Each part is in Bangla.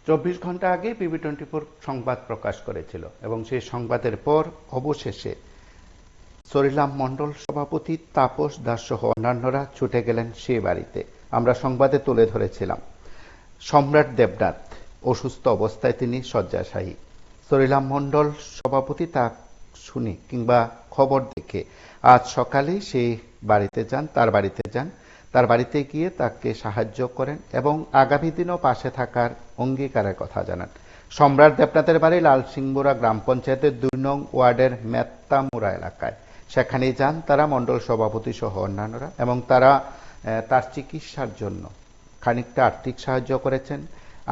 24 ঘন্টা আগে পিবি24 সংবাদ প্রকাশ করেছিল এবং সেই সংবাদের পর অবশেষে সরিলাম মণ্ডল সভাপতি, তাপস দাস সহ অন্যান্যরা ছুটে গেলেন সেই বাড়িতে। আমরা সংবাদে তুলে ধরেছিলাম সম্রাট দেবনাথ অসুস্থ অবস্থায় তিনি শয্যাশায়ী। সরিলাম মণ্ডল সভাপতি তা শুনে কিংবা খবর দেখে আজ সকালেই সেই বাড়িতে যান, তার বাড়িতে গিয়ে তাকে সাহায্য করেন এবং আগামী দিনও পাশে থাকার অঙ্গীকারের কথা জানান। সম্রাট দেবনাথের বাড়ি লালসিংবুড়া গ্রাম পঞ্চায়েতের 2 নং ওয়ার্ডের মেত্তামুড়া এলাকায়। সেখানেই যান তারা, মণ্ডল সভাপতি সহ অন্যান্যরা, এবং তারা তার চিকিৎসার জন্য খানিকটা আর্থিক সাহায্য করেছেন।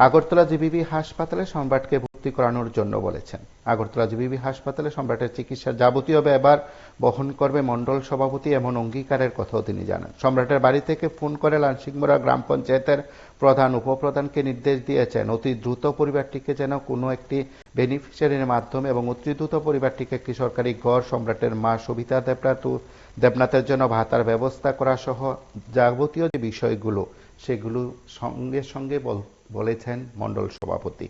আগরতলা জিবিবি হাসপাতালে সম্রাটকে ভর্তি করানোর জন্য বলেছেন। আগরতলা জিবিবি হাসপাতালে সম্রাটের চিকিৎসার যাবতীয় ব্যয়ভার বহন করবে মণ্ডল সভাপতি, এমন অঙ্গীকারের কথাও তিনি জানান। সম্রাটের বাড়ি থেকে ফোন করে লালসিংমুড়া গ্রাম পঞ্চায়েতের প্রধান উপপ্রধানকে নির্দেশ দিয়েছেন অতি দ্রুত পরিবারটিকে যেন কোনো একটি বেনিফিশিয়ারির মাধ্যমে এবং অতি দ্রুত পরিবারটিকে একটি সরকারি ঘর, সম্রাটের মা সবিতা দেবনাথের জন্য ভাতার ব্যবস্থা করা সহ যাবতীয় যে বিষয়গুলো সেগুলো সঙ্গে সঙ্গে বলেছেন মণ্ডল সভাপতি।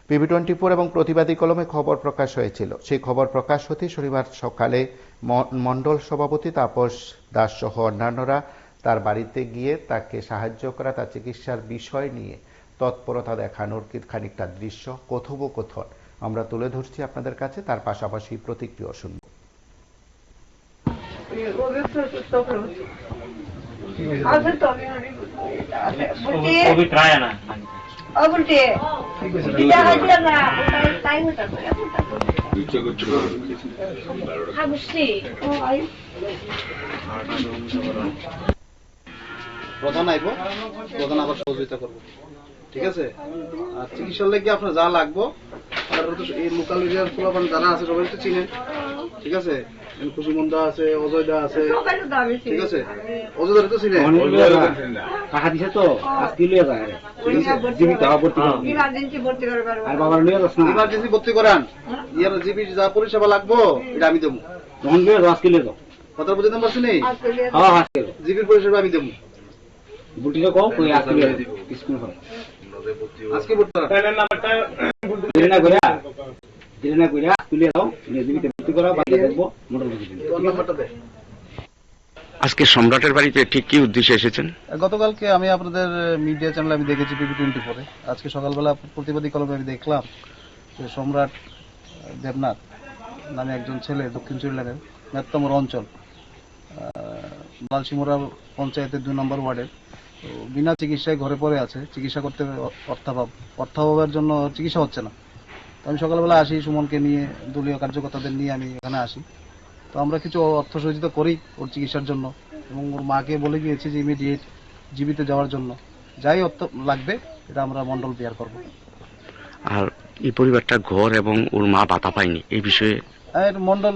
পিবি24 এবং প্রতিবাদী কলমে খবর প্রকাশ হয়েছিল। সেই খবর প্রকাশ হতে শনিবার সকালে মণ্ডল সভাপতি তাপস দাস সহ অন্যান্যরা তার বাড়িতে গিয়ে তাকে সাহায্য করা, তার চিকিৎসার বিষয় নিয়ে তৎপরতা দেখানোর খানিকটা দৃশ্য, কথোপকথন আমরা তুলে ধরছি আপনাদের কাছে। তার পাশাপাশি প্রতিক্রিয়া শুনব। প্রধান আইব, প্রধান আবার সহযোগিতা করবো, ঠিক আছে। আর চিকিৎসার লেগে আপনার যা লাগবো, এই লোকাল এরিয়ার পোলাপান যারা আছে সবাই তো চিনেন, ঠিক আছে। কুসুমন্দা আছে, অজয়দা আছে, ঠিক আছে। অজয়দারে তো চিনেন, টাকা দিছে তো ইমার্জেন্সি ভর্তি করান। ইয়ার জিবি যা পরিষেবা লাগবো এটা আমি দেবো। কথা বুঝতে পারছি নেই, জিবির পরিষেবা আমি দেবো। আজকে আজকে সম্রাটের বাড়িতে ঠিক কি উদ্দেশ্যে এসেছেন? গতকালকে আমি আপনাদের মিডিয়া চ্যানেল আমি দেখেছি পিবি24-এ। আজকে সকালবেলা প্রতিবাদী কলমে আমি দেখলাম যে সম্রাট দেবনাথ নামে একজন ছেলে দক্ষিণ চুরিলানের মেত্তামুড়া অঞ্চল লালসিংমুড়া পঞ্চায়েতের 2 নম্বর ওয়ার্ডের বিনা চিকিৎসায় ঘরে পড়ে আছে। চিকিৎসা করতে অর্থাভাবের জন্য চিকিৎসা হচ্ছে না। তো আমি সকালবেলা আসি সুমনকে নিয়ে, দলীয় কার্যকর্তাদের নিয়ে আমি এখানে আসি। তো আমরা কিছু অর্থ সহযোগিতা করি ওর চিকিৎসার জন্য এবং ওর মাকে বলে গিয়েছি যে ইমিডিয়েট জীবিত যাওয়ার জন্য যাই অর্থ লাগবে এটা আমরা মণ্ডল বিয়ার করব। আর এই পরিবারটা ঘর এবং ওর মা ভাতা পায়নি, এই বিষয়ে মণ্ডল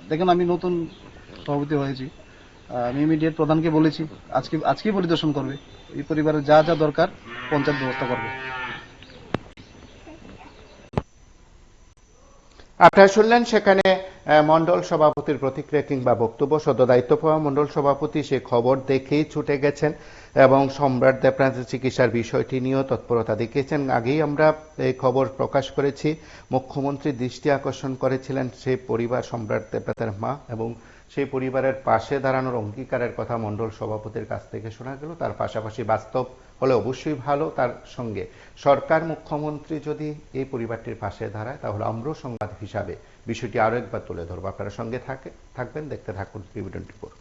দেখেন আমি নতুন সভাপতি হয়েছি, আমি ইমিডিয়েট প্রধানকে বলেছি আজকেই পরিদর্শন করবে, এই পরিবারের যা যা দরকার পঞ্চায়েত ব্যবস্থা করবে। আপনারা শুনলেন সেখানে মণ্ডল সভাপতির প্রতিক্রিয়া কিংবা বক্তব্য। সদ্য দায়িত্ব পাওয়া মণ্ডল সভাপতি সে খবর দেখেই ছুটে গেছেন এবং সম্রাট দেবনাথের চিকিৎসার বিষয়টি নিয়েও তৎপরতা দেখিয়েছেন। আগেই আমরা এই খবর প্রকাশ করেছি, মুখ্যমন্ত্রী দৃষ্টি আকর্ষণ করেছিলেন সেই পরিবার, সম্রাট দেবনাথের মা, এবং সেই পরিবারের পাশে দাঁড়ানোর অঙ্গীকারের কথা মণ্ডল সভাপতির কাছ থেকে শোনা গেল। তার পাশাপাশি বাস্তব হলে অবশ্যই ভালো, তার সঙ্গে সরকার, মুখ্যমন্ত্রী যদি এই পরিবারটির পাশে দাঁড়ায় তাহলে আমরাও সংবাদ হিসাবে বিষয়টি আরো একবার তুলে ধরবো। আপনারা সঙ্গে থাকবেন, দেখতে থাকুন পিবি24।